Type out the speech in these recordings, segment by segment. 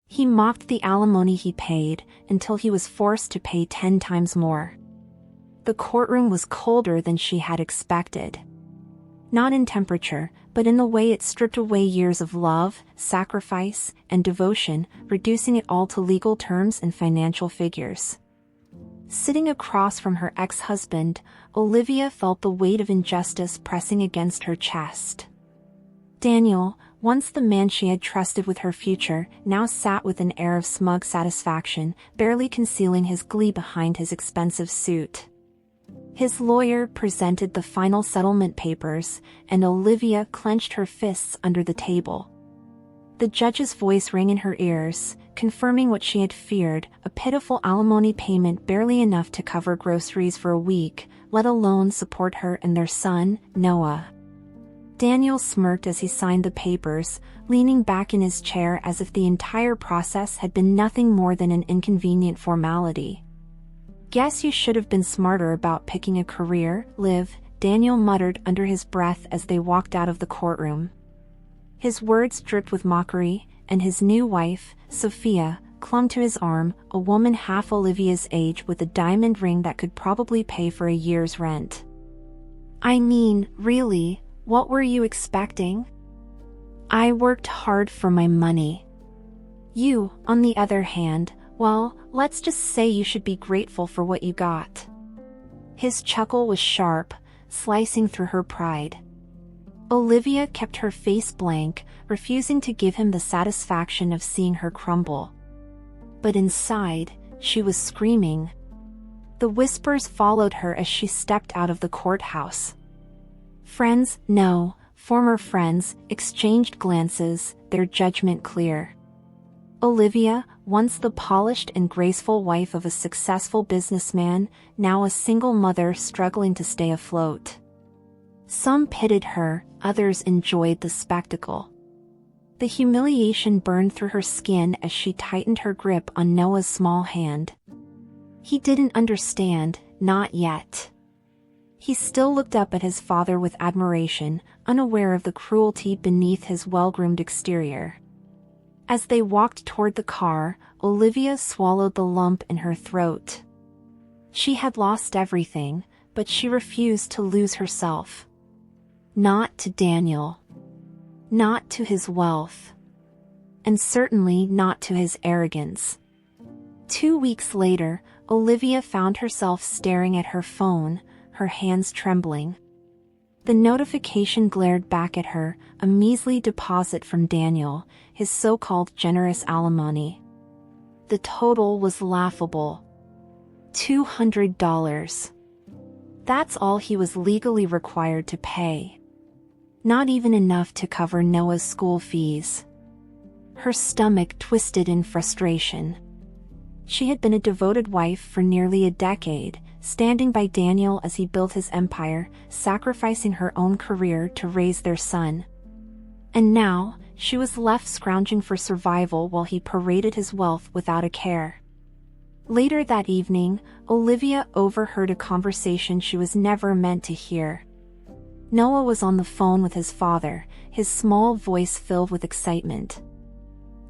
He mocked the alimony he paid until he was forced to pay 10 times more. The courtroom was colder than she had expected. Not in temperature, but in the way it stripped away years of love, sacrifice, and devotion, reducing it all to legal terms and financial figures. Sitting across from her ex-husband, Olivia felt the weight of injustice pressing against her chest. Daniel, once the man she had trusted with her future, now sat with an air of smug satisfaction, barely concealing his glee behind his expensive suit. His lawyer presented the final settlement papers, and Olivia clenched her fists under the table. The judge's voice rang in her ears, confirming what she had feared, a pitiful alimony payment barely enough to cover groceries for a week, let alone support her and their son, Noah. Daniel smirked as he signed the papers, leaning back in his chair as if the entire process had been nothing more than an inconvenient formality. "Guess you should have been smarter about picking a career, Liv," Daniel muttered under his breath as they walked out of the courtroom. His words dripped with mockery, and his new wife, Sophia, clung to his arm, a woman half Olivia's age with a diamond ring that could probably pay for a year's rent. "I mean, really, what were you expecting? I worked hard for my money. You, on the other hand, well, let's just say you should be grateful for what you got." His chuckle was sharp, slicing through her pride. Olivia kept her face blank, refusing to give him the satisfaction of seeing her crumble. But inside, she was screaming. The whispers followed her as she stepped out of the courthouse. Friends, no, former friends, exchanged glances, their judgment clear. Olivia, once the polished and graceful wife of a successful businessman, now a single mother struggling to stay afloat. Some pitied her, others enjoyed the spectacle. The humiliation burned through her skin as she tightened her grip on Noah's small hand. He didn't understand, not yet. He still looked up at his father with admiration, unaware of the cruelty beneath his well-groomed exterior. As they walked toward the car, Olivia swallowed the lump in her throat. She had lost everything, but she refused to lose herself. Not to Daniel. Not to his wealth. And certainly not to his arrogance. 2 weeks later, Olivia found herself staring at her phone, her hands trembling. The notification glared back at her, a measly deposit from Daniel, his so-called generous alimony. The total was laughable. $200. That's all he was legally required to pay. Not even enough to cover Noah's school fees. Her stomach twisted in frustration. She had been a devoted wife for nearly a decade, standing by Daniel as he built his empire, sacrificing her own career to raise their son. And now, she was left scrounging for survival while he paraded his wealth without a care. Later that evening, Olivia overheard a conversation she was never meant to hear. Noah was on the phone with his father, his small voice filled with excitement.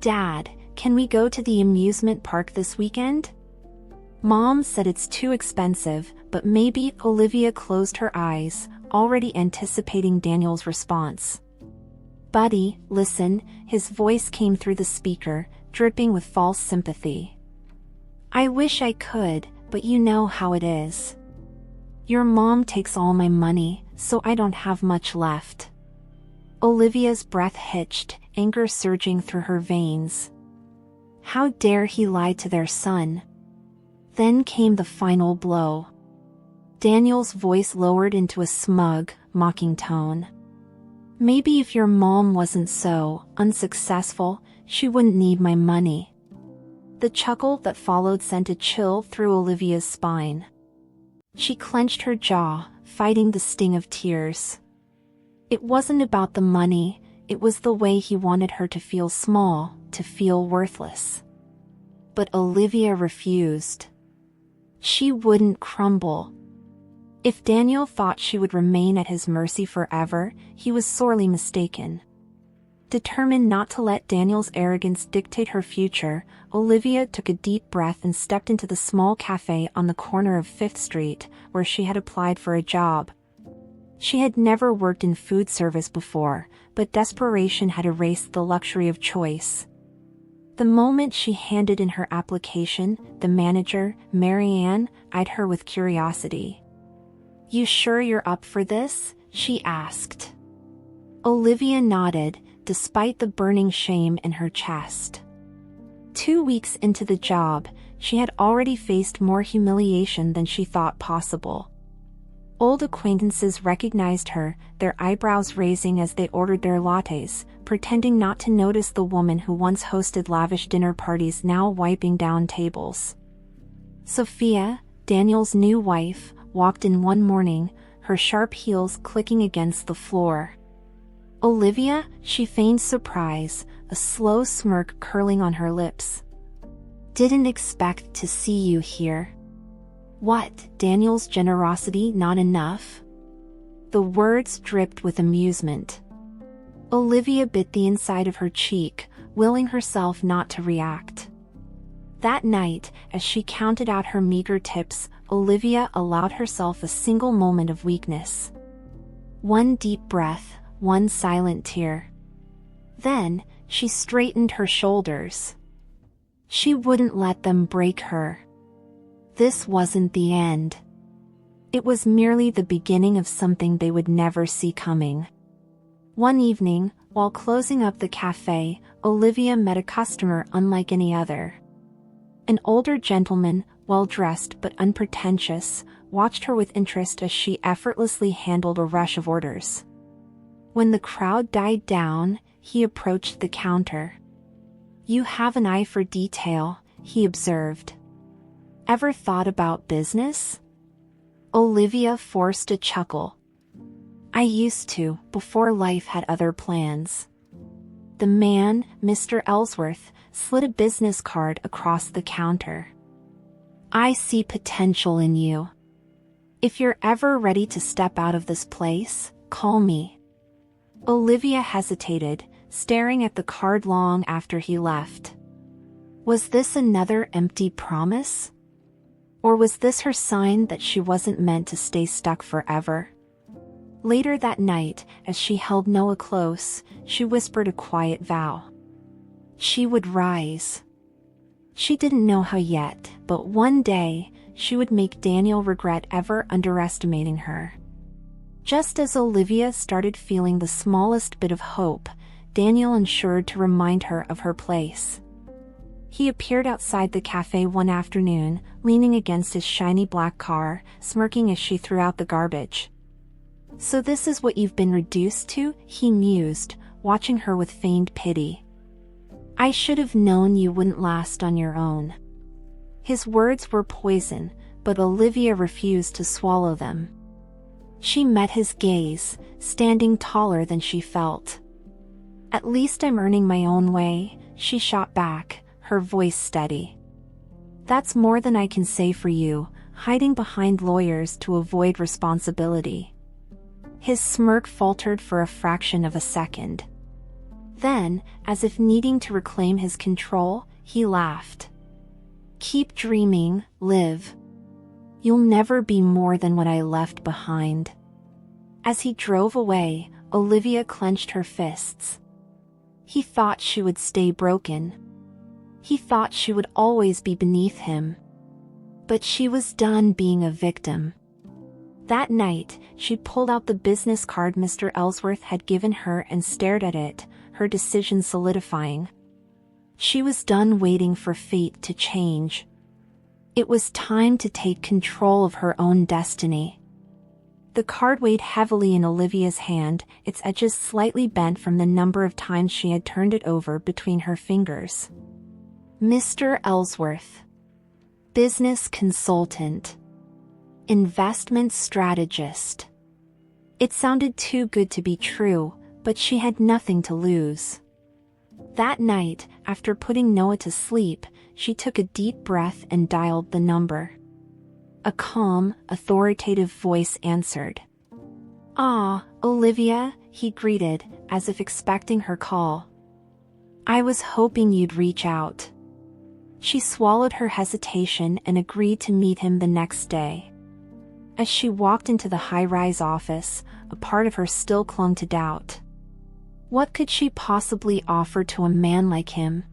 "Dad, can we go to the amusement park this weekend?" Mom said it's too expensive, but maybe. Olivia closed her eyes, already anticipating Daniel's response. "Buddy, listen," his voice came through the speaker, dripping with false sympathy. "I wish I could, but you know how it is. Your mom takes all my money, so I don't have much left." Olivia's breath hitched, anger surging through her veins. How dare he lie to their son? Then came the final blow. Daniel's voice lowered into a smug, mocking tone. "Maybe if your mom wasn't so unsuccessful, she wouldn't need my money." The chuckle that followed sent a chill through Olivia's spine. She clenched her jaw, fighting the sting of tears. It wasn't about the money, it was the way he wanted her to feel small, to feel worthless. But Olivia refused. She wouldn't crumble. If Daniel thought she would remain at his mercy forever, he was sorely mistaken. Determined not to let Daniel's arrogance dictate her future, Olivia took a deep breath and stepped into the small cafe on the corner of 5th Street, where she had applied for a job. She had never worked in food service before, but desperation had erased the luxury of choice. The moment she handed in her application, the manager, Marianne, eyed her with curiosity. "You sure you're up for this?" she asked. Olivia nodded, despite the burning shame in her chest. 2 weeks into the job, she had already faced more humiliation than she thought possible. Old acquaintances recognized her, their eyebrows raising as they ordered their lattes, pretending not to notice the woman who once hosted lavish dinner parties now wiping down tables. Sophia, Daniel's new wife, walked in one morning, her sharp heels clicking against the floor. "Olivia," she feigned surprise, a slow smirk curling on her lips. "Didn't expect to see you here." "What, Daniel's generosity not enough?" The words dripped with amusement. Olivia bit the inside of her cheek, willing herself not to react. That night, as she counted out her meager tips, Olivia allowed herself a single moment of weakness. One deep breath, one silent tear. Then, she straightened her shoulders. She wouldn't let them break her. This wasn't the end. It was merely the beginning of something they would never see coming. One evening, while closing up the cafe, Olivia met a customer unlike any other. An older gentleman, well-dressed but unpretentious, watched her with interest as she effortlessly handled a rush of orders. When the crowd died down, he approached the counter. "You have an eye for detail," he observed. "Ever thought about business?" Olivia forced a chuckle. "I used to, before life had other plans." The man, Mr. Ellsworth, slid a business card across the counter. "I see potential in you. If you're ever ready to step out of this place, call me." Olivia hesitated, staring at the card long after he left. Was this another empty promise? Or was this her sign that she wasn't meant to stay stuck forever? Later that night, as she held Noah close, she whispered a quiet vow. She would rise. She didn't know how yet, but one day, she would make Daniel regret ever underestimating her. Just as Olivia started feeling the smallest bit of hope, Daniel ensured to remind her of her place. He appeared outside the cafe one afternoon, leaning against his shiny black car, smirking as she threw out the garbage. "So this is what you've been reduced to?" he mused, watching her with feigned pity. "I should have known you wouldn't last on your own." His words were poison, but Olivia refused to swallow them. She met his gaze, standing taller than she felt. "At least I'm earning my own way," she shot back, her voice steady. "That's more than I can say for you, hiding behind lawyers to avoid responsibility." His smirk faltered for a fraction of a second. Then, as if needing to reclaim his control, he laughed. "Keep dreaming, Liv. You'll never be more than what I left behind." As he drove away, Olivia clenched her fists. He thought she would stay broken. He thought she would always be beneath him. But she was done being a victim. That night, she pulled out the business card Mr. Ellsworth had given her and stared at it, her decision solidifying. She was done waiting for fate to change. It was time to take control of her own destiny. The card weighed heavily in Olivia's hand, its edges slightly bent from the number of times she had turned it over between her fingers. Mr. Ellsworth. Business consultant. Investment strategist. It sounded too good to be true, but she had nothing to lose. That night, after putting Noah to sleep, she took a deep breath and dialed the number. A calm, authoritative voice answered. "Ah, Olivia," he greeted, as if expecting her call. "I was hoping you'd reach out." She swallowed her hesitation and agreed to meet him the next day. As she walked into the high-rise office, a part of her still clung to doubt. What could she possibly offer to a man like him?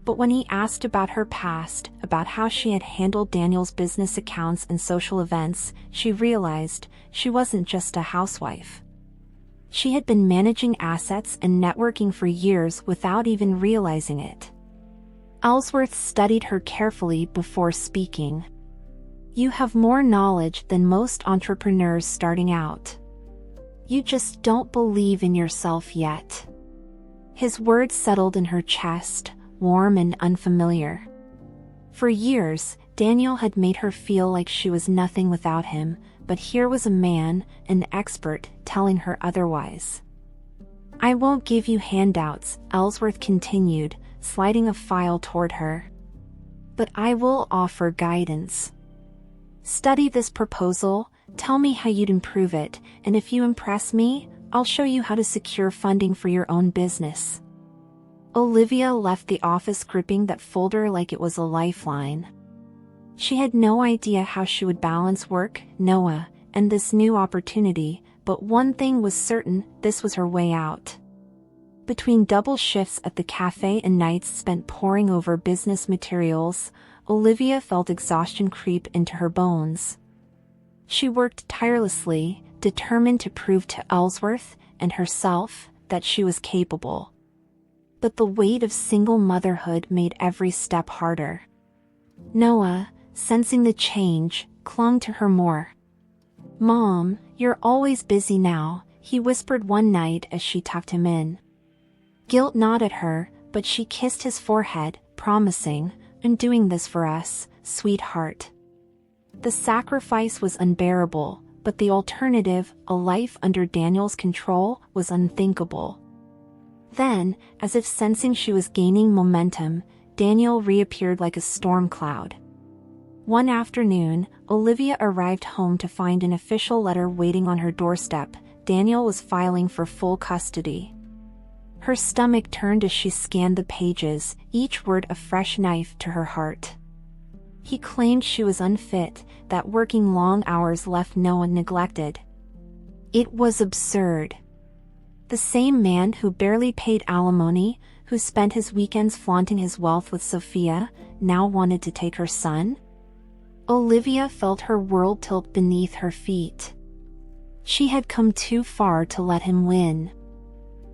But when he asked about her past, about how she had handled Daniel's business accounts and social events, she realized she wasn't just a housewife. She had been managing assets and networking for years without even realizing it. Ellsworth studied her carefully before speaking. "You have more knowledge than most entrepreneurs starting out. You just don't believe in yourself yet." His words settled in her chest, warm and unfamiliar. For years, Daniel had made her feel like she was nothing without him, but here was a man, an expert, telling her otherwise. "I won't give you handouts," Ellsworth continued, sliding a file toward her. "But I will offer guidance. Study this proposal, tell me how you'd improve it, and if you impress me, I'll show you how to secure funding for your own business." Olivia left the office gripping that folder like it was a lifeline. She had no idea how she would balance work, Noah, and this new opportunity, but one thing was certain: this was her way out. Between double shifts at the cafe and nights spent poring over business materials, Olivia felt exhaustion creep into her bones. She worked tirelessly, determined to prove to Ellsworth and herself that she was capable. But the weight of single motherhood made every step harder. Noah, sensing the change, clung to her more. "Mom, you're always busy now," he whispered one night as she tucked him in. Guilt gnawed at her, but she kissed his forehead, promising, "I'm doing this for us, sweetheart." The sacrifice was unbearable, but the alternative, a life under Daniel's control, was unthinkable. Then, as if sensing she was gaining momentum, Daniel reappeared like a storm cloud. One afternoon, Olivia arrived home to find an official letter waiting on her doorstep. Daniel was filing for full custody. Her stomach turned as she scanned the pages, each word a fresh knife to her heart. He claimed she was unfit, that working long hours left Noah neglected. It was absurd. The same man who barely paid alimony, who spent his weekends flaunting his wealth with Sophia, now wanted to take her son? Olivia felt her world tilt beneath her feet. She had come too far to let him win.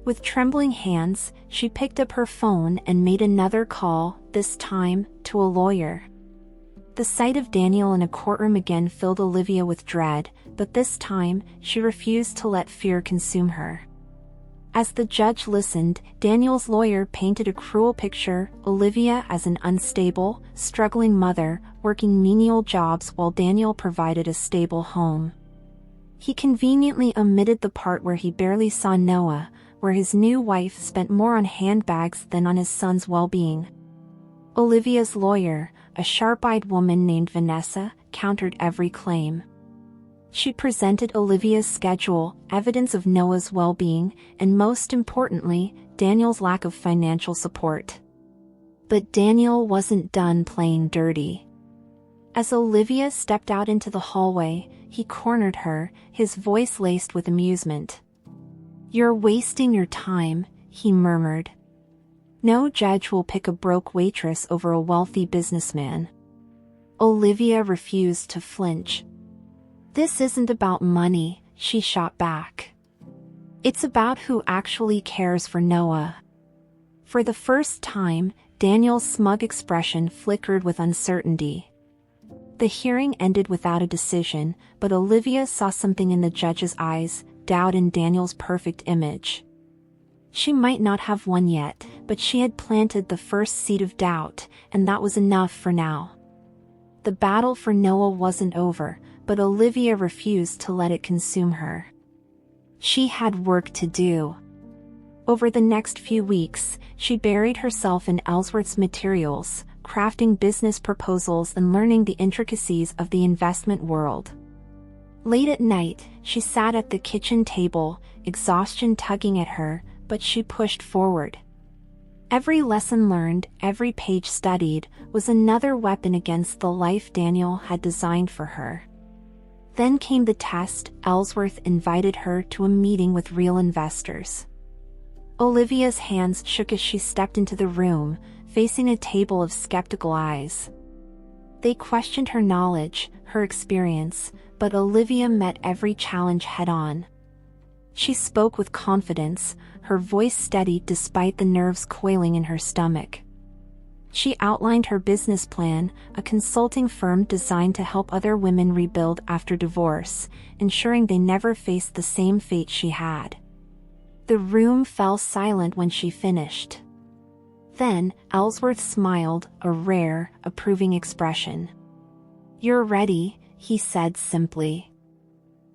With trembling hands, she picked up her phone and made another call, this time, to a lawyer. The sight of Daniel in a courtroom again filled Olivia with dread, but this time, she refused to let fear consume her. As the judge listened, Daniel's lawyer painted a cruel picture: Olivia as an unstable, struggling mother, working menial jobs while Daniel provided a stable home. He conveniently omitted the part where he barely saw Noah, where his new wife spent more on handbags than on his son's well-being. Olivia's lawyer, a sharp-eyed woman named Vanessa, countered every claim. She presented Olivia's schedule, evidence of Noah's well-being, and most importantly, Daniel's lack of financial support. But Daniel wasn't done playing dirty. As Olivia stepped out into the hallway, he cornered her, his voice laced with amusement. "You're wasting your time," he murmured. "No judge will pick a broke waitress over a wealthy businessman." Olivia refused to flinch. "This isn't about money," she shot back. "It's about who actually cares for Noah." For the first time, Daniel's smug expression flickered with uncertainty. The hearing ended without a decision, but Olivia saw something in the judge's eyes, doubt in Daniel's perfect image. She might not have won yet, but she had planted the first seed of doubt, and that was enough for now. The battle for Noah wasn't over, but Olivia refused to let it consume her. She had work to do. Over the next few weeks, she buried herself in Ellsworth's materials, crafting business proposals and learning the intricacies of the investment world. Late at night, she sat at the kitchen table, exhaustion tugging at her, but she pushed forward. Every lesson learned, every page studied, was another weapon against the life Daniel had designed for her. Then came the test. Ellsworth invited her to a meeting with real investors. Olivia's hands shook as she stepped into the room, facing a table of skeptical eyes. They questioned her knowledge, her experience, but Olivia met every challenge head-on. She spoke with confidence, her voice steady despite the nerves coiling in her stomach. She outlined her business plan, a consulting firm designed to help other women rebuild after divorce, ensuring they never faced the same fate she had. The room fell silent when she finished. Then, Ellsworth smiled, a rare, approving expression. "You're ready," he said simply.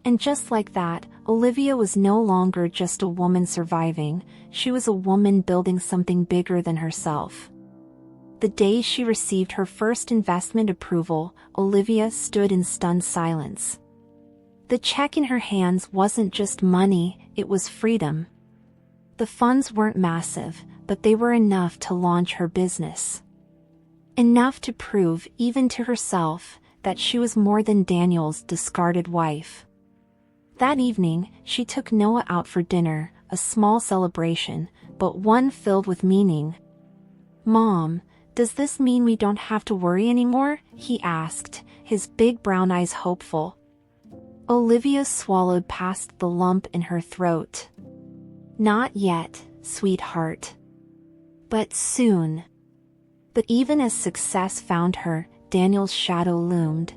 And just like that, Olivia was no longer just a woman surviving, she was a woman building something bigger than herself. The day she received her first investment approval, Olivia stood in stunned silence. The check in her hands wasn't just money, it was freedom. The funds weren't massive, but they were enough to launch her business. Enough to prove, even to herself, that she was more than Daniel's discarded wife. That evening, she took Noah out for dinner, a small celebration, but one filled with meaning. "Mom, does this mean we don't have to worry anymore?" he asked, his big brown eyes hopeful. Olivia swallowed past the lump in her throat. "Not yet, sweetheart. But soon." But even as success found her, Daniel's shadow loomed.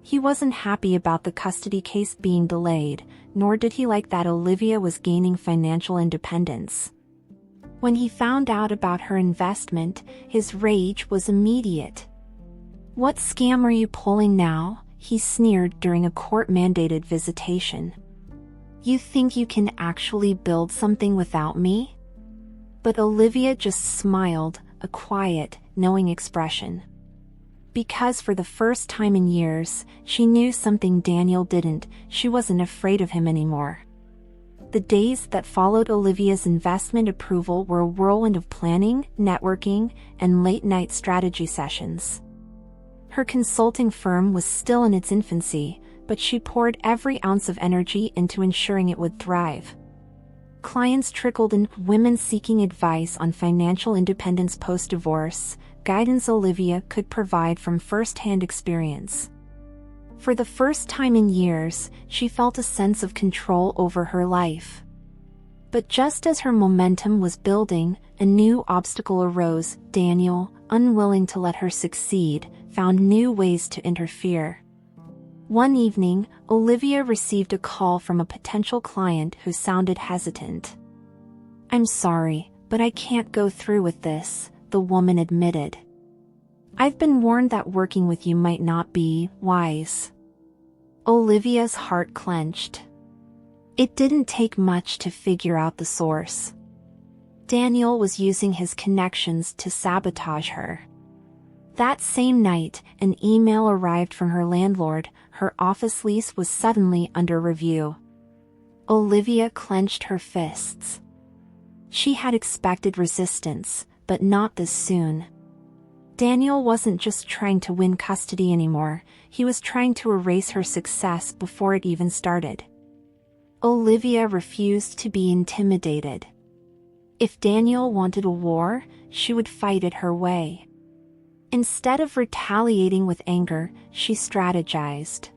He wasn't happy about the custody case being delayed, nor did he like that Olivia was gaining financial independence. When he found out about her investment, his rage was immediate. "What scam are you pulling now?" he sneered during a court-mandated visitation. "You think you can actually build something without me?" But Olivia just smiled, a quiet, knowing expression. Because for the first time in years, she knew something Daniel didn't, she wasn't afraid of him anymore. The days that followed Olivia's investment approval were a whirlwind of planning, networking, and late-night strategy sessions. Her consulting firm was still in its infancy, but she poured every ounce of energy into ensuring it would thrive. Clients trickled in, women seeking advice on financial independence post-divorce, guidance Olivia could provide from first-hand experience. For the first time in years, she felt a sense of control over her life. But just as her momentum was building, a new obstacle arose. Daniel, unwilling to let her succeed, found new ways to interfere. One evening, Olivia received a call from a potential client who sounded hesitant. "I'm sorry, but I can't go through with this," the woman admitted. "I've been warned that working with you might not be wise." Olivia's heart clenched. It didn't take much to figure out the source. Daniel was using his connections to sabotage her. That same night, an email arrived from her landlord. Her office lease was suddenly under review. Olivia clenched her fists. She had expected resistance, but not this soon. Daniel wasn't just trying to win custody anymore, he was trying to erase her success before it even started. Olivia refused to be intimidated. If Daniel wanted a war, she would fight it her way. Instead of retaliating with anger, she strategized.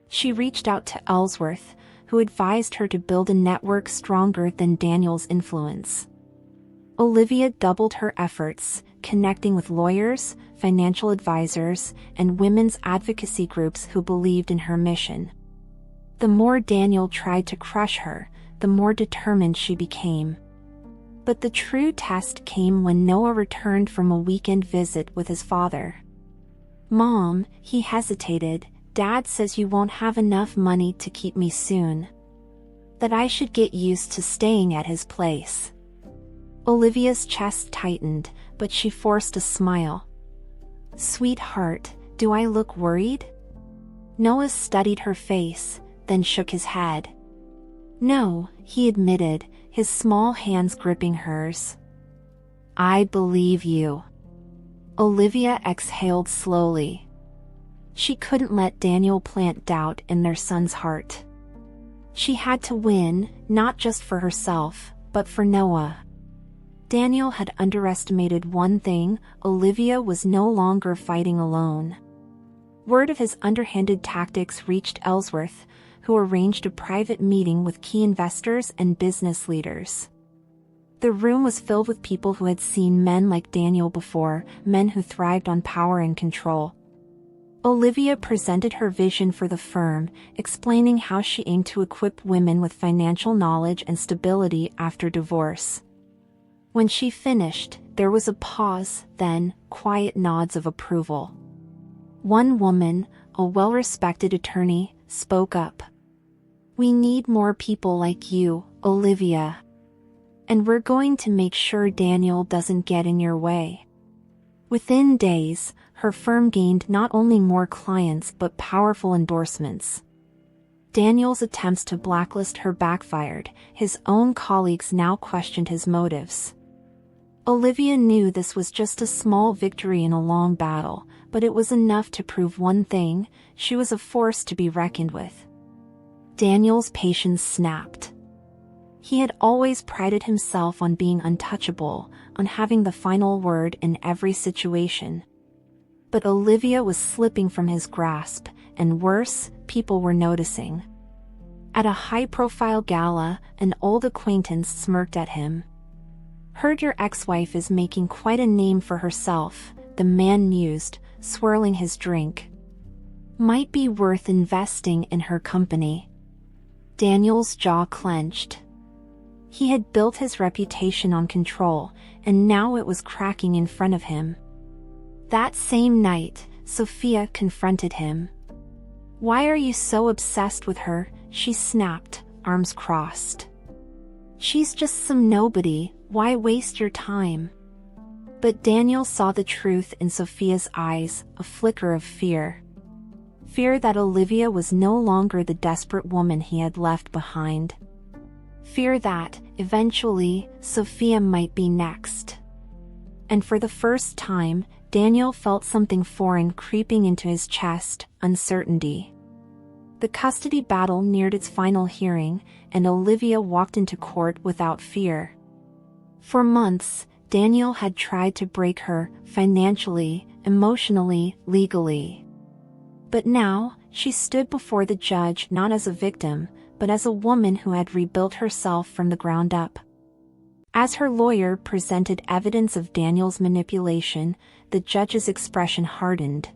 She reached out to Ellsworth, who advised her to build a network stronger than Daniel's influence. Olivia doubled her efforts, connecting with lawyers, financial advisors, and women's advocacy groups who believed in her mission. The more Daniel tried to crush her, the more determined she became. But the true test came when Noah returned from a weekend visit with his father. "Mom," he hesitated, "Dad says you won't have enough money to keep me soon. That I should get used to staying at his place." Olivia's chest tightened, but she forced a smile. "Sweetheart, do I look worried?" Noah studied her face, then shook his head. No, he admitted, his small hands gripping hers. I believe you. Olivia exhaled slowly. She couldn't let Daniel plant doubt in their son's heart. She had to win, not just for herself, but for Noah. Daniel had underestimated one thing: Olivia was no longer fighting alone. Word of his underhanded tactics reached Ellsworth, who arranged a private meeting with key investors and business leaders. The room was filled with people who had seen men like Daniel before, men who thrived on power and control. Olivia presented her vision for the firm, explaining how she aimed to equip women with financial knowledge and stability after divorce. When she finished, there was a pause, then quiet nods of approval. One woman, a well-respected attorney, spoke up. We need more people like you, Olivia. And we're going to make sure Daniel doesn't get in your way. Within days, her firm gained not only more clients but powerful endorsements. Daniel's attempts to blacklist her backfired. His own colleagues now questioned his motives. Olivia knew this was just a small victory in a long battle, but it was enough to prove one thing: she was a force to be reckoned with. Daniel's patience snapped. He had always prided himself on being untouchable, on having the final word in every situation. But Olivia was slipping from his grasp, and worse, people were noticing. At a high-profile gala, an old acquaintance smirked at him. Heard your ex-wife is making quite a name for herself, the man mused, swirling his drink. Might be worth investing in her company. Daniel's jaw clenched. He had built his reputation on control, and now it was cracking in front of him. That same night, Sophia confronted him. Why are you so obsessed with her? She snapped, arms crossed. She's just some nobody, why waste your time? But Daniel saw the truth in Sophia's eyes, a flicker of fear. Fear that Olivia was no longer the desperate woman he had left behind. Fear that, eventually, Sophia might be next. And for the first time, Daniel felt something foreign creeping into his chest: uncertainty. The custody battle neared its final hearing, and Olivia walked into court without fear. For months, Daniel had tried to break her, financially, emotionally, legally. But now, she stood before the judge not as a victim, but as a woman who had rebuilt herself from the ground up. As her lawyer presented evidence of Daniel's manipulation, the judge's expression hardened.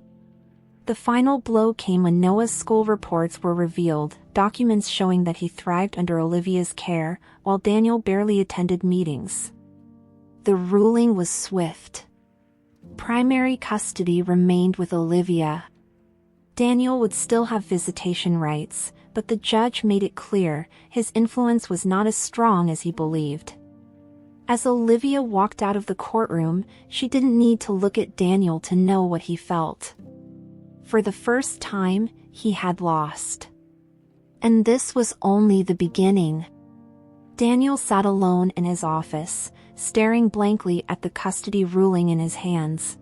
The final blow came when Noah's school reports were revealed, documents showing that he thrived under Olivia's care, while Daniel barely attended meetings. The ruling was swift. Primary custody remained with Olivia. Daniel would still have visitation rights, but the judge made it clear his influence was not as strong as he believed. As Olivia walked out of the courtroom, she didn't need to look at Daniel to know what he felt. For the first time, he had lost. And this was only the beginning. Daniel sat alone in his office, staring blankly at the custody ruling in his hands.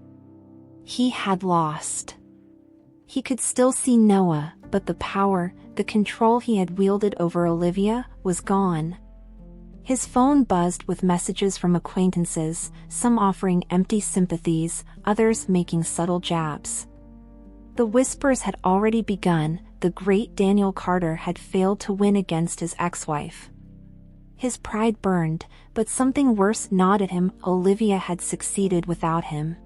He had lost. He could still see Noah, but the power, the control he had wielded over Olivia, was gone. His phone buzzed with messages from acquaintances, some offering empty sympathies, others making subtle jabs. The whispers had already begun: the great Daniel Carter had failed to win against his ex-wife. His pride burned, but something worse gnawed at him: Olivia had succeeded without him.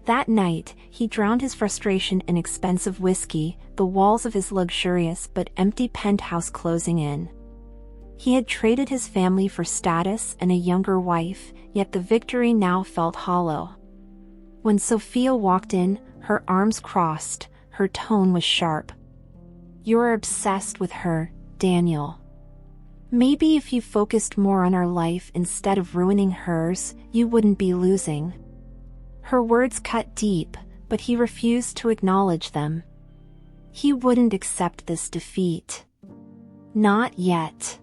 That night, he drowned his frustration in expensive whiskey, the walls of his luxurious but empty penthouse closing in. He had traded his family for status and a younger wife, yet the victory now felt hollow. When Sophia walked in, her arms crossed, her tone was sharp. You're obsessed with her, Daniel. Maybe if you focused more on our life instead of ruining hers, you wouldn't be losing. Her words cut deep, but he refused to acknowledge them. He wouldn't accept this defeat. Not yet.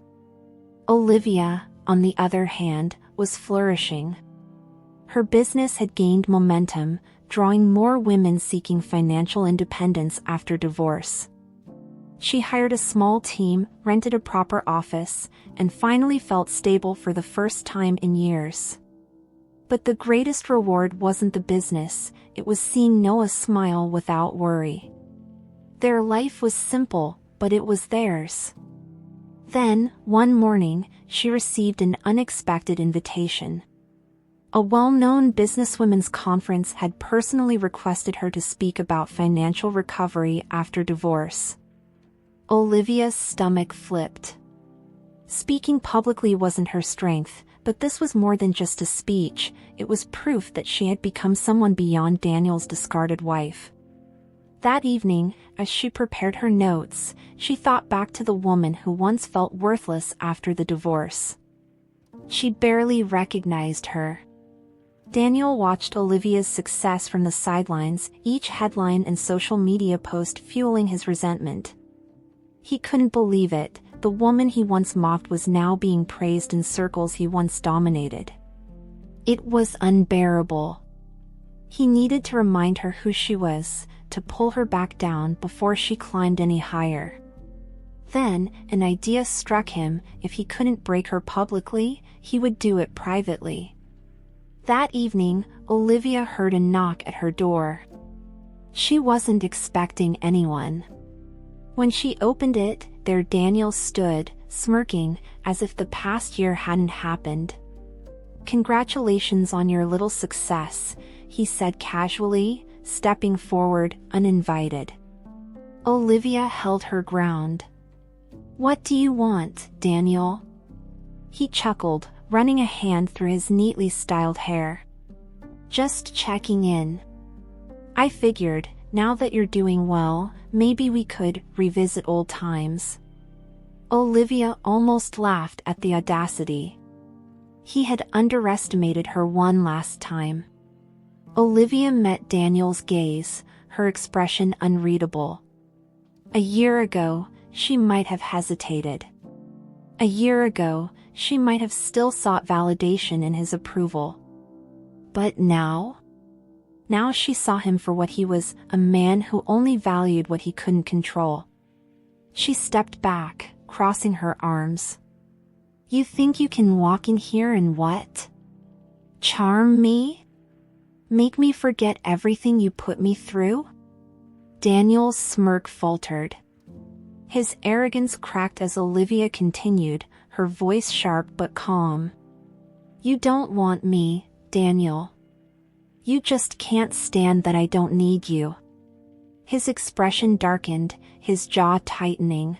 Olivia, on the other hand, was flourishing. Her business had gained momentum, drawing more women seeking financial independence after divorce. She hired a small team, rented a proper office, and finally felt stable for the first time in years. But the greatest reward wasn't the business, it was seeing Noah smile without worry. Their life was simple, but it was theirs. Then, one morning, she received an unexpected invitation. A well-known businesswomen's conference had personally requested her to speak about financial recovery after divorce. Olivia's stomach flipped. Speaking publicly wasn't her strength, but this was more than just a speech, it was proof that she had become someone beyond Daniel's discarded wife. That evening, as she prepared her notes, she thought back to the woman who once felt worthless after the divorce. She barely recognized her. Daniel watched Olivia's success from the sidelines, each headline and social media post fueling his resentment. He couldn't believe it, the woman he once mocked was now being praised in circles he once dominated. It was unbearable. He needed to remind her who she was, to pull her back down before she climbed any higher. Then, an idea struck him: if he couldn't break her publicly, he would do it privately. That evening, Olivia heard a knock at her door. She wasn't expecting anyone. When she opened it, there Daniel stood, smirking, as if the past year hadn't happened. "Congratulations on your little success," he said casually, stepping forward, uninvited. Olivia held her ground. "What do you want, Daniel?" He chuckled, running a hand through his neatly styled hair. "Just checking in. I figured, now that you're doing well, maybe we could revisit old times." Olivia almost laughed at the audacity. He had underestimated her one last time. Olivia met Daniel's gaze, her expression unreadable. A year ago, she might have hesitated. A year ago, she might have still sought validation in his approval. But now? Now she saw him for what he was, a man who only valued what he couldn't control. She stepped back, crossing her arms. "You think you can walk in here and what? Charm me? Make me forget everything you put me through?" Daniel's smirk faltered. His arrogance cracked as Olivia continued, her voice sharp but calm. "You don't want me, Daniel. You just can't stand that I don't need you." His expression darkened, his jaw tightening.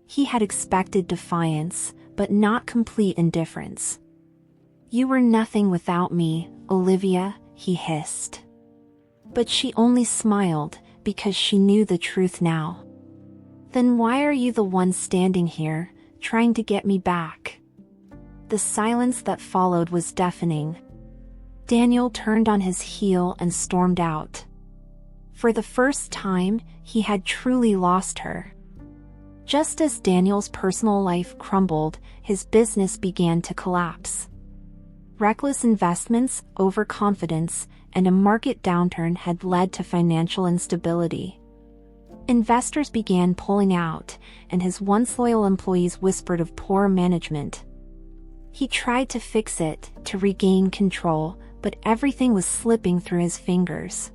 He had expected defiance, but not complete indifference. "You were nothing without me, Olivia," he hissed. But she only smiled, because she knew the truth now. "Then why are you the one standing here, trying to get me back?" The silence that followed was deafening. Daniel turned on his heel and stormed out. For the first time, he had truly lost her. Just as Daniel's personal life crumbled, his business began to collapse. Reckless investments, overconfidence, and a market downturn had led to financial instability. Investors began pulling out, and his once loyal employees whispered of poor management. He tried to fix it, to regain control, but everything was slipping through his fingers.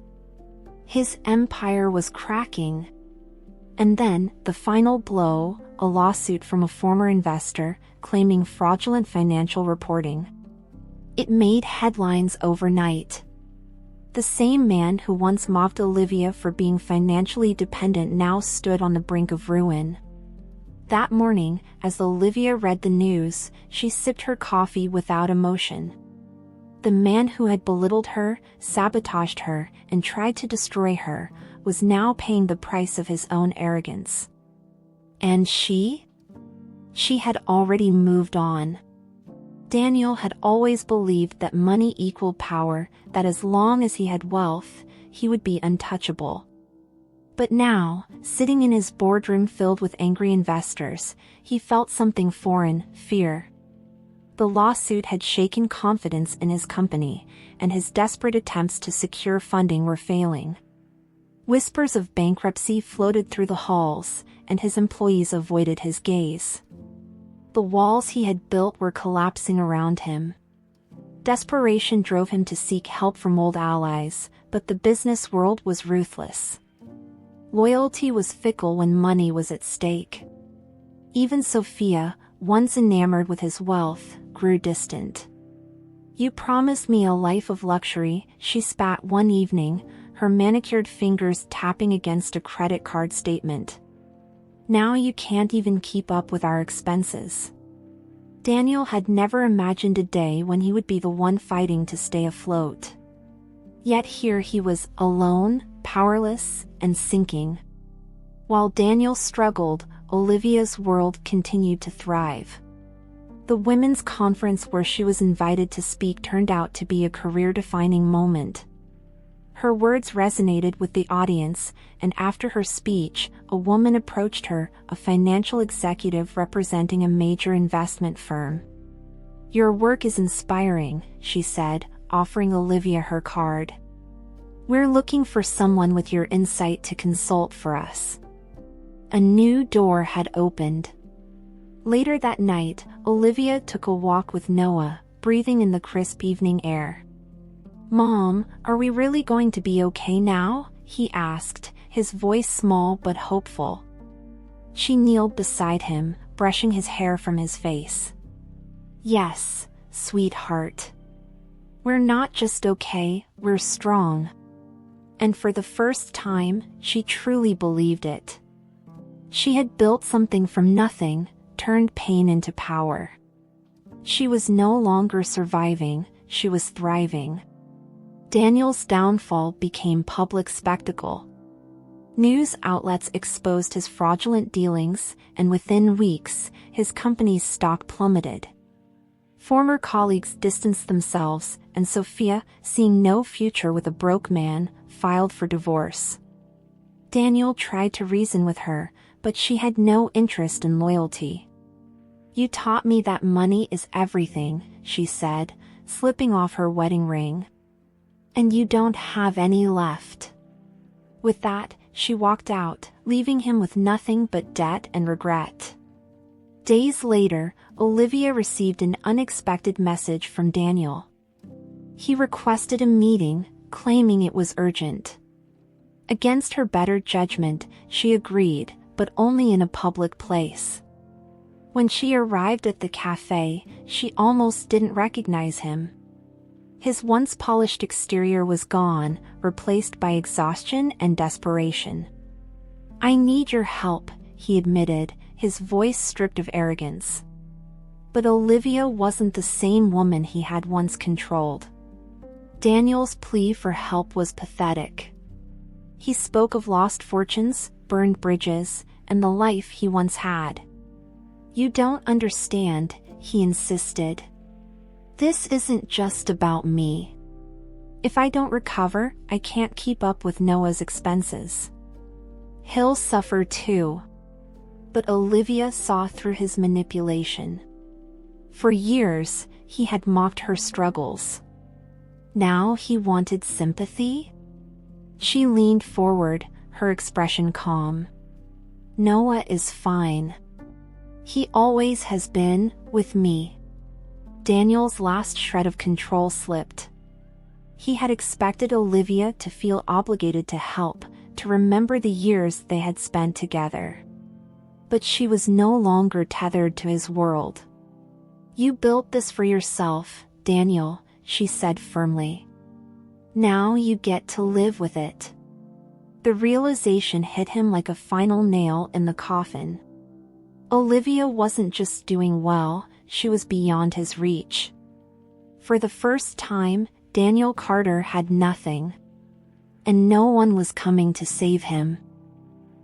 His empire was cracking. And then, the final blow, a lawsuit from a former investor, claiming fraudulent financial reporting. It made headlines overnight. The same man who once mocked Olivia for being financially dependent now stood on the brink of ruin. That morning, as Olivia read the news, she sipped her coffee without emotion. The man who had belittled her, sabotaged her, and tried to destroy her, was now paying the price of his own arrogance. And she? She had already moved on. Daniel had always believed that money equaled power, that as long as he had wealth, he would be untouchable. But now, sitting in his boardroom filled with angry investors, he felt something foreign: fear. The lawsuit had shaken confidence in his company, and his desperate attempts to secure funding were failing. Whispers of bankruptcy floated through the halls, and his employees avoided his gaze. The walls he had built were collapsing around him. Desperation drove him to seek help from old allies, but the business world was ruthless. Loyalty was fickle when money was at stake. Even Sophia, once enamored with his wealth, grew distant. "You promised me a life of luxury," she spat one evening, her manicured fingers tapping against a credit card statement. "Now you can't even keep up with our expenses." Daniel had never imagined a day when he would be the one fighting to stay afloat. Yet here he was, alone, powerless, and sinking. While Daniel struggled, Olivia's world continued to thrive. The women's conference where she was invited to speak turned out to be a career-defining moment. Her words resonated with the audience, and after her speech, a woman approached her, a financial executive representing a major investment firm. "Your work is inspiring," she said, offering Olivia her card. "We're looking for someone with your insight to consult for us." A new door had opened. Later that night, Olivia took a walk with Noah, breathing in the crisp evening air. "Mom, are we really going to be okay now?" he asked, his voice small but hopeful. She kneeled beside him, brushing his hair from his face. "Yes, sweetheart. We're not just okay, we're strong." And for the first time, she truly believed it. She had built something from nothing, turned pain into power. She was no longer surviving, she was thriving. Daniel's downfall became public spectacle. News outlets exposed his fraudulent dealings, and within weeks, his company's stock plummeted. Former colleagues distanced themselves, and Sophia, seeing no future with a broke man, filed for divorce. Daniel tried to reason with her, but she had no interest in loyalty. "You taught me that money is everything," she said, slipping off her wedding ring. "And you don't have any left." With that, she walked out, leaving him with nothing but debt and regret. Days later, Olivia received an unexpected message from Daniel. He requested a meeting, claiming it was urgent. Against her better judgment, she agreed, but only in a public place. When she arrived at the cafe, she almost didn't recognize him. His once polished exterior was gone, replaced by exhaustion and desperation. "I need your help," he admitted, his voice stripped of arrogance. But Olivia wasn't the same woman he had once controlled. Daniel's plea for help was pathetic. He spoke of lost fortunes, burned bridges, and the life he once had. "You don't understand," he insisted. "This isn't just about me. If I don't recover, I can't keep up with Noah's expenses. He'll suffer too." But Olivia saw through his manipulation. For years, he had mocked her struggles. Now he wanted sympathy? She leaned forward, her expression calm. "Noah is fine. He always has been, with me." Daniel's last shred of control slipped. He had expected Olivia to feel obligated to help, to remember the years they had spent together. But she was no longer tethered to his world. "You built this for yourself, Daniel," she said firmly. "Now you get to live with it." The realization hit him like a final nail in the coffin. Olivia wasn't just doing well, she was beyond his reach. For the first time, Daniel Carter had nothing. And no one was coming to save him.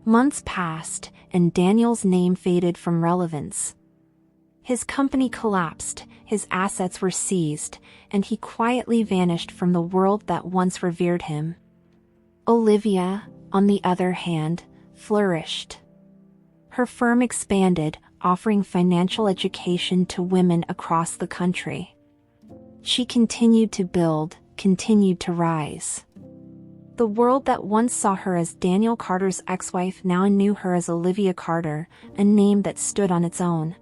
Months passed, and Daniel's name faded from relevance. His company collapsed, his assets were seized, and he quietly vanished from the world that once revered him. Olivia, on the other hand, flourished. Her firm expanded, offering financial education to women across the country. She continued to build, continued to rise. The world that once saw her as Daniel Carter's ex-wife now knew her as Olivia Carter, a name that stood on its own.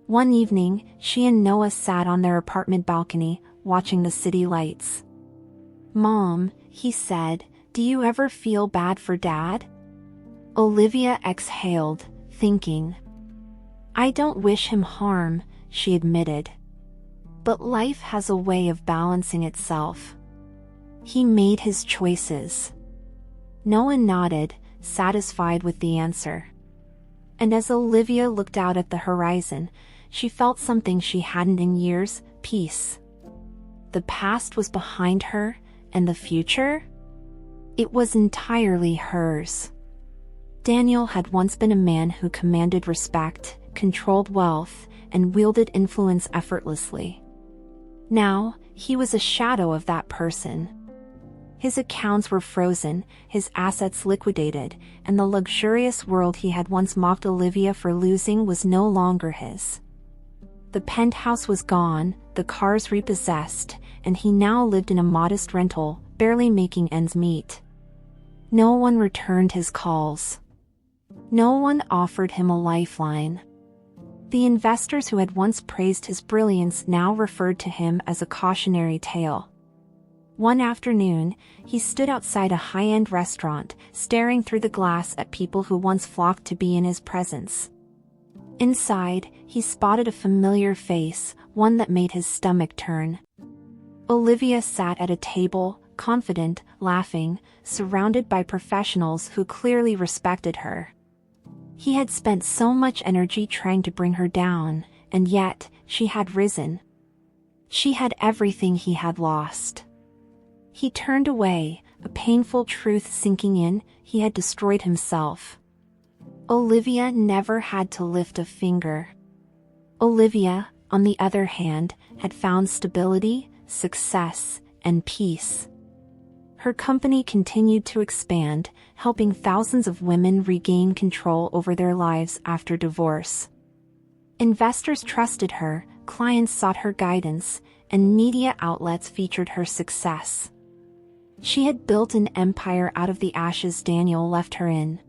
One evening, she and Noah sat on their apartment balcony, watching the city lights. "Mom," he said, "do you ever feel bad for Dad?" Olivia exhaled, thinking. "I don't wish him harm," she admitted. "But life has a way of balancing itself. He made his choices." Noah nodded, satisfied with the answer. And as Olivia looked out at the horizon, she felt something she hadn't in years: peace. The past was behind her, and the future? It was entirely hers. Daniel had once been a man who commanded respect, controlled wealth, and wielded influence effortlessly. Now, he was a shadow of that person. His accounts were frozen, his assets liquidated, and the luxurious world he had once mocked Olivia for losing was no longer his. The penthouse was gone, the cars repossessed, and he now lived in a modest rental, barely making ends meet. No one returned his calls. No one offered him a lifeline. The investors who had once praised his brilliance now referred to him as a cautionary tale. One afternoon, he stood outside a high-end restaurant, staring through the glass at people who once flocked to be in his presence. Inside, he spotted a familiar face, one that made his stomach turn. Olivia sat at a table, confident, laughing, surrounded by professionals who clearly respected her. He had spent so much energy trying to bring her down, and yet, she had risen. She had everything he had lost. He turned away, a painful truth sinking in: he had destroyed himself. Olivia never had to lift a finger. Olivia, on the other hand, had found stability, success, and peace. Her company continued to expand, helping thousands of women regain control over their lives after divorce. Investors trusted her, clients sought her guidance, and media outlets featured her success. She had built an empire out of the ashes Daniel left her in.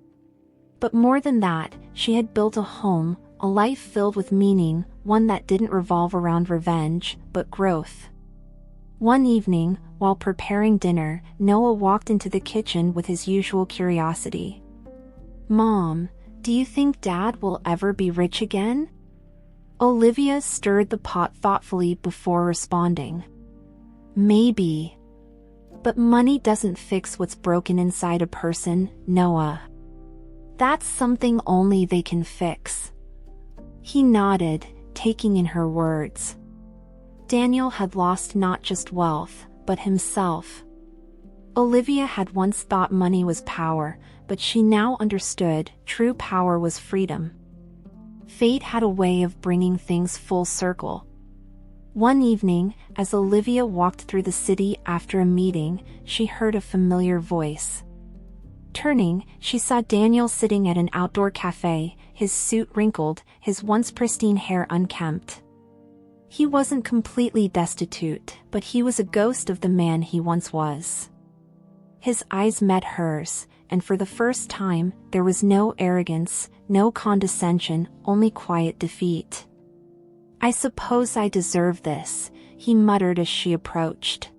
But more than that, she had built a home, a life filled with meaning, one that didn't revolve around revenge, but growth. One evening, while preparing dinner, Noah walked into the kitchen with his usual curiosity. "Mom, do you think Dad will ever be rich again?" Olivia stirred the pot thoughtfully before responding. "Maybe. But money doesn't fix what's broken inside a person, Noah. That's something only they can fix." He nodded, taking in her words. Daniel had lost not just wealth, but himself. Olivia had once thought money was power, but she now understood true power was freedom. Fate had a way of bringing things full circle. One evening, as Olivia walked through the city after a meeting, she heard a familiar voice. Turning, she saw Daniel sitting at an outdoor cafe, his suit wrinkled, his once pristine hair unkempt. He wasn't completely destitute, but he was a ghost of the man he once was. His eyes met hers, and for the first time, there was no arrogance, no condescension, only quiet defeat. "I suppose I deserve this," he muttered as she approached.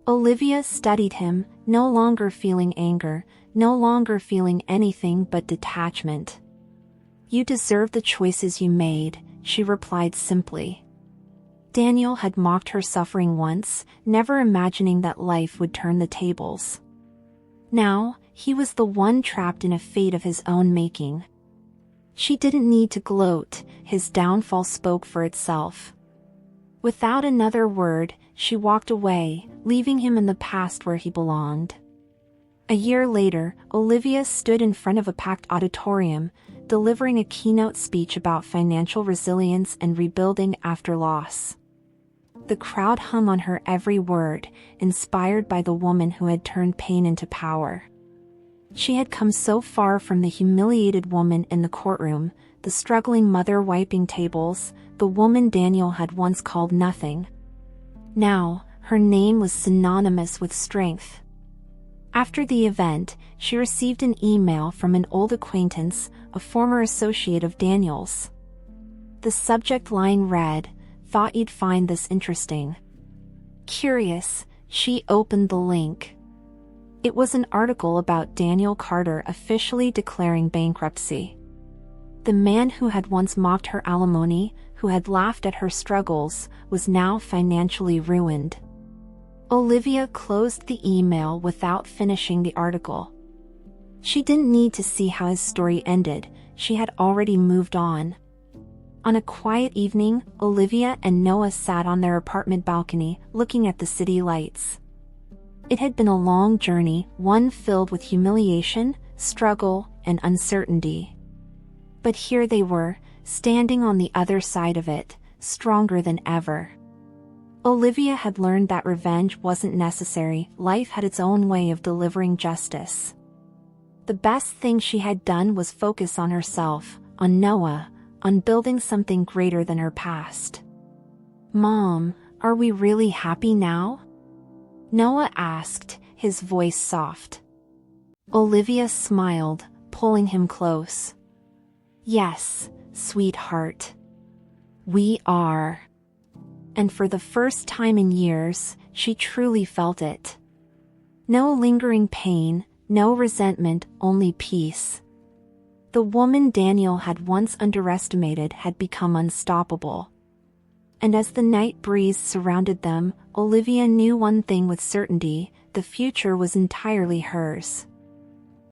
Olivia studied him, no longer feeling anger, no longer feeling anything but detachment. "You deserve the choices you made," she replied simply. Daniel had mocked her suffering once, never imagining that life would turn the tables. Now, he was the one trapped in a fate of his own making. She didn't need to gloat, his downfall spoke for itself. Without another word, she walked away, leaving him in the past where he belonged. A year later, Olivia stood in front of a packed auditorium, delivering a keynote speech about financial resilience and rebuilding after loss. The crowd hung on her every word, inspired by the woman who had turned pain into power. She had come so far from the humiliated woman in the courtroom, the struggling mother wiping tables, the woman Daniel had once called nothing. Now, her name was synonymous with strength. After the event, she received an email from an old acquaintance, a former associate of Daniel's. The subject line read, "Thought you'd find this interesting." Curious, she opened the link. It was an article about Daniel Carter officially declaring bankruptcy. The man who had once mocked her alimony, who had laughed at her struggles, was now financially ruined. Olivia closed the email without finishing the article. She didn't need to see how his story ended, she had already moved on. On a quiet evening, Olivia and Noah sat on their apartment balcony, looking at the city lights. It had been a long journey, one filled with humiliation, struggle, and uncertainty. But here they were, standing on the other side of it, stronger than ever. Olivia had learned that revenge wasn't necessary, life had its own way of delivering justice. The best thing she had done was focus on herself, on Noah, on building something greater than her past. "Mom, are we really happy now?" Noah asked, his voice soft. Olivia smiled, pulling him close. "Yes, sweetheart. We are." And for the first time in years, she truly felt it. No lingering pain, no resentment, only peace. The woman Daniel had once underestimated had become unstoppable. And as the night breeze surrounded them, Olivia knew one thing with certainty: the future was entirely hers.